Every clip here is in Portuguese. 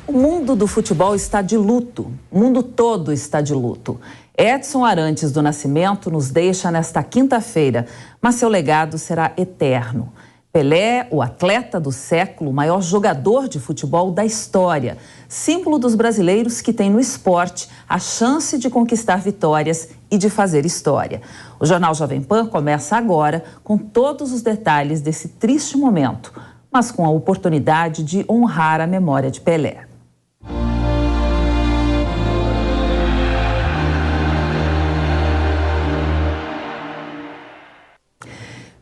O mundo do futebol está de luto, o mundo todo está de luto. Edson Arantes do Nascimento nos deixa nesta quinta-feira, mas seu legado será eterno. Pelé, o atleta do século, o maior jogador de futebol da história, símbolo dos brasileiros que têm no esporte a chance de conquistar vitórias e de fazer história. O Jornal Jovem Pan começa agora com todos os detalhes desse triste momento, mas com a oportunidade de honrar a memória de Pelé.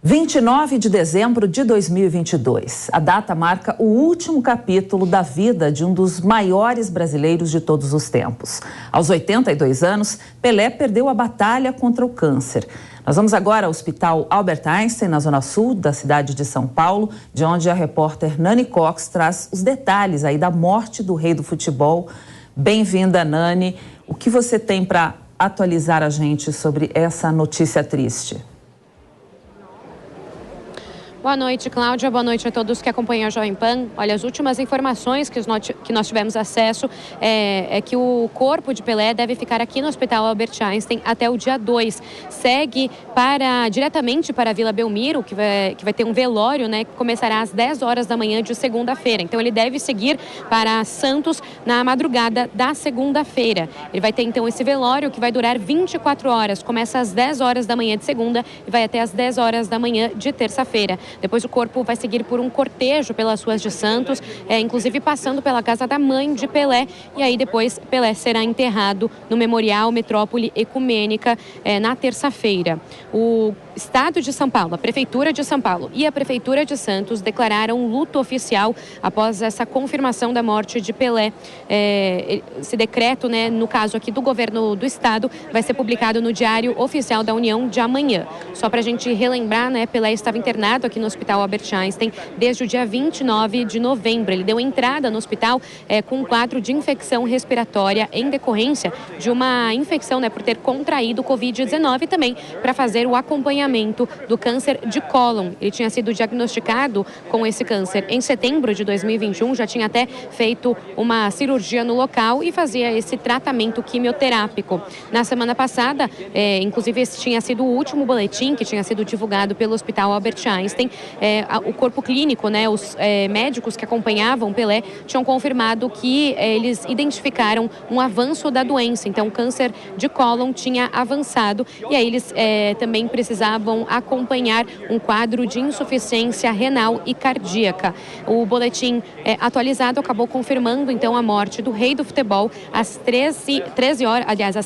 29 de dezembro de 2022. A data marca o último capítulo da vida de um dos maiores brasileiros de todos os tempos. Aos 82 anos, Pelé perdeu a batalha contra o câncer. Nós vamos agora ao Hospital Albert Einstein, na zona sul da cidade de São Paulo, de onde a repórter Nani Cox traz os detalhes aí da morte do rei do futebol. Bem-vinda, Nani. O que você tem para atualizar a gente sobre essa notícia triste? Boa noite, Cláudia. Boa noite a todos que acompanham a Jovem Pan. Olha, as últimas informações que nós tivemos acesso é que o corpo de Pelé deve ficar aqui no Hospital Albert Einstein até o dia 2. Segue diretamente para a Vila Belmiro, que vai ter um velório, né, que começará às 10 horas da manhã de segunda-feira. Então, ele deve seguir para Santos na madrugada da segunda-feira. Ele vai ter, então, esse velório que vai durar 24 horas. Começa às 10 horas da manhã de segunda e vai até às 10 horas da manhã de terça-feira. Depois o corpo vai seguir por um cortejo pelas ruas de Santos, inclusive passando pela casa da mãe de Pelé. E aí depois Pelé será enterrado no Memorial Metrópole Ecumênica na terça-feira. O Estado de São Paulo, a Prefeitura de São Paulo e a Prefeitura de Santos declararam luto oficial após essa confirmação da morte de Pelé. Esse decreto, né, no caso aqui do governo do Estado, vai ser publicado no Diário Oficial da União de amanhã. Só para a gente relembrar, né, Pelé estava internado aqui no Hospital Albert Einstein desde o dia 29 de novembro. Ele deu entrada no hospital com um quadro de infecção respiratória em decorrência de uma infecção, né, por ter contraído o Covid-19 e também para fazer o acompanhamento do câncer de cólon. Ele tinha sido diagnosticado com esse câncer em setembro de 2021, já tinha até feito uma cirurgia no local e fazia esse tratamento quimioterápico. Na semana passada, inclusive esse tinha sido o último boletim que tinha sido divulgado pelo Hospital Albert Einstein. O corpo clínico, né, os médicos que acompanhavam Pelé tinham confirmado que eles identificaram um avanço da doença. Então, o câncer de cólon tinha avançado e aí eles também precisavam acompanhar um quadro de insuficiência renal e cardíaca. O boletim atualizado acabou confirmando, então, a morte do rei do futebol às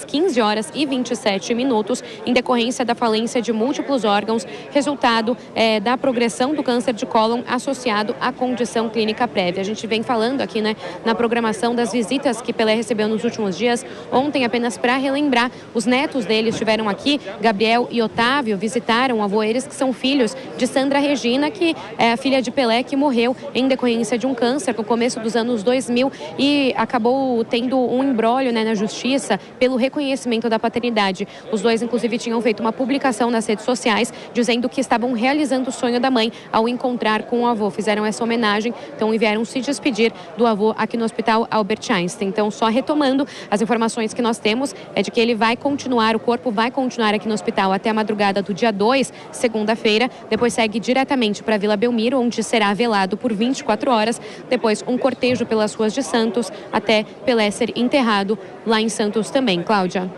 15 horas e 27 minutos, em decorrência da falência de múltiplos órgãos, resultado da progressão do câncer de cólon associado à condição clínica prévia. A gente vem falando aqui, né, na programação das visitas que Pelé recebeu nos últimos dias. Ontem, apenas para relembrar, os netos dele estiveram aqui, Gabriel e Otávio, visitaram o avô, eles que são filhos de Sandra Regina, que é a filha de Pelé, que morreu em decorrência de um câncer no começo dos anos 2000 e acabou tendo um imbróglio, né, na justiça pelo reconhecimento da paternidade. Os dois, inclusive, tinham feito uma publicação nas redes sociais dizendo que estavam realizando o sonho da mãe ao encontrar com o avô. Fizeram essa homenagem, então vieram se despedir do avô aqui no Hospital Albert Einstein. Então, só retomando, as informações que nós temos é de que ele vai continuar, o corpo vai continuar aqui no hospital até a madrugada do dia 2, segunda-feira. Depois segue diretamente para a Vila Belmiro, onde será velado por 24 horas. Depois um cortejo pelas ruas de Santos até Pelé ser enterrado lá em Santos também. Cláudia.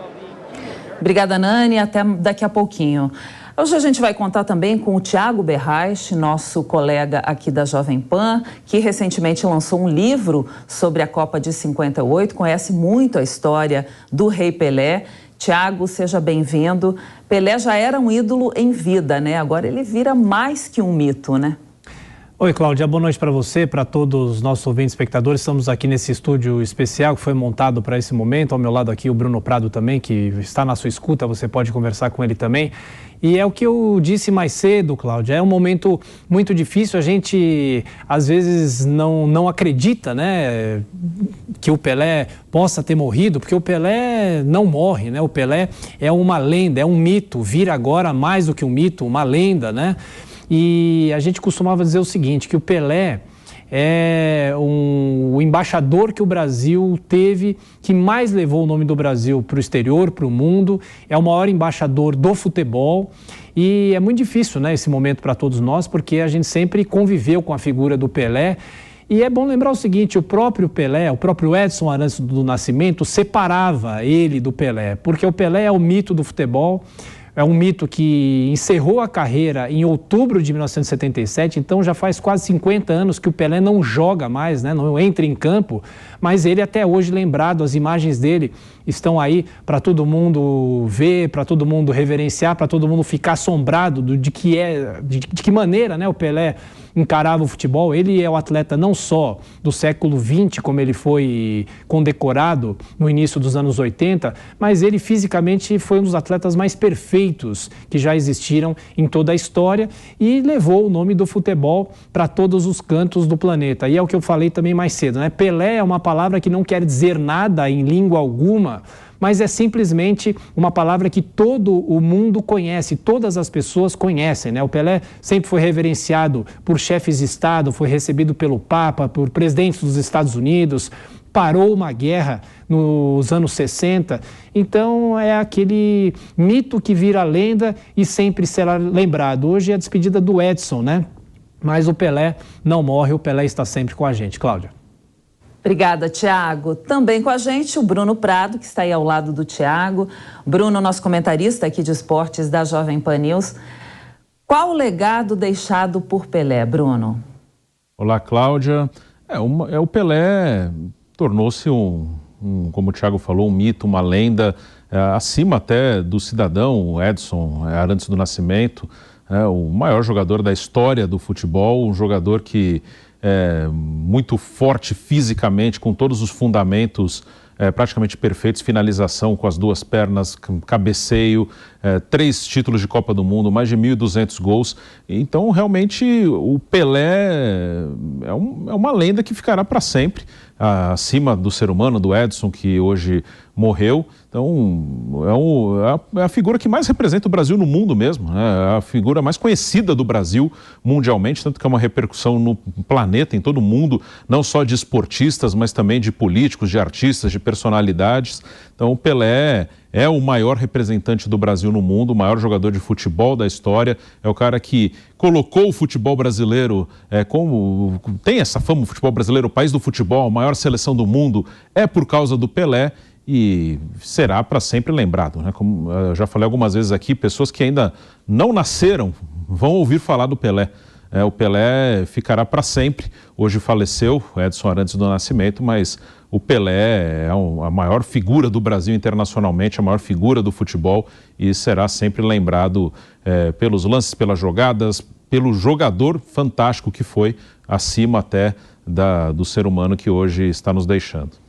Obrigada, Nani. Até daqui a pouquinho. Hoje a gente vai contar também com o Thiago Berraich, nosso colega aqui da Jovem Pan, que recentemente lançou um livro sobre a Copa de 58, conhece muito a história do Rei Pelé. Thiago, seja bem-vindo. Pelé já era um ídolo em vida, né? Agora ele vira mais que um mito, né? Oi, Cláudia, boa noite para você, para todos os nossos ouvintes e espectadores. Estamos aqui nesse estúdio especial que foi montado para esse momento. Ao meu lado aqui o Bruno Prado também, que está na sua escuta, você pode conversar com ele também. E é o que eu disse mais cedo, Cláudia, é um momento muito difícil, a gente às vezes não acredita, né, que o Pelé possa ter morrido, porque o Pelé não morre, né, o Pelé é uma lenda, é um mito, vira agora mais do que um mito, uma lenda, né, e a gente costumava dizer o seguinte, que o Pelé é o embaixador que o Brasil teve, que mais levou o nome do Brasil para o exterior, para o mundo, é o maior embaixador do futebol. E é muito difícil, né, esse momento para todos nós, porque a gente sempre conviveu com a figura do Pelé. E é bom lembrar o seguinte, o próprio Pelé, o próprio Edson Arantes do Nascimento separava ele do Pelé, porque o Pelé é o mito do futebol. É um mito que encerrou a carreira em outubro de 1977, então já faz quase 50 anos que o Pelé não joga mais, né? Não entra em campo, mas ele até hoje lembrado, as imagens dele estão aí para todo mundo ver, para todo mundo reverenciar, para todo mundo ficar assombrado de que maneira, né, o Pelé encarava o futebol. Ele é o atleta não só do século XX, como ele foi condecorado no início dos anos 80, mas ele fisicamente foi um dos atletas mais perfeitos que já existiram em toda a história e levou o nome do futebol para todos os cantos do planeta. E é o que eu falei também mais cedo, né? Pelé é uma palavra que não quer dizer nada em língua alguma, mas é simplesmente uma palavra que todo o mundo conhece, todas as pessoas conhecem, né? O Pelé sempre foi reverenciado por chefes de Estado, foi recebido pelo Papa, por presidentes dos Estados Unidos, parou uma guerra nos anos 60. Então é aquele mito que vira lenda e sempre será lembrado. Hoje é a despedida do Edson, né? Mas o Pelé não morre, o Pelé está sempre com a gente. Cláudia. Obrigada, Tiago. Também com a gente o Bruno Prado, que está aí ao lado do Tiago. Bruno, nosso comentarista aqui de esportes da Jovem Pan News. Qual o legado deixado por Pelé, Bruno? Olá, Cláudia. O Pelé tornou-se como o Tiago falou, um mito, uma lenda, acima até do cidadão Edson Arantes do Nascimento, o maior jogador da história do futebol, um jogador que muito forte fisicamente, com todos os fundamentos praticamente perfeitos, finalização com as duas pernas, cabeceio, 3 títulos de Copa do Mundo, mais de 1.200 gols. Então, realmente, o Pelé é uma lenda que ficará para sempre, acima do ser humano, do Edson, que hoje morreu. Então, é a figura que mais representa o Brasil no mundo mesmo, né? A figura mais conhecida do Brasil mundialmente, tanto que é uma repercussão no planeta, em todo o mundo, não só de esportistas, mas também de políticos, de artistas, de personalidades. Então, o Pelé é o maior representante do Brasil no mundo, o maior jogador de futebol da história, é o cara que colocou o futebol brasileiro, como tem essa fama, o futebol brasileiro, o país do futebol, a maior seleção do mundo, é por causa do Pelé e será para sempre lembrado, né? Como eu já falei algumas vezes aqui, pessoas que ainda não nasceram vão ouvir falar do Pelé. O Pelé ficará para sempre. Hoje faleceu o Edson Arantes do Nascimento, mas o Pelé é a maior figura do Brasil internacionalmente, a maior figura do futebol e será sempre lembrado pelos lances, pelas jogadas, pelo jogador fantástico que foi, acima até do ser humano que hoje está nos deixando.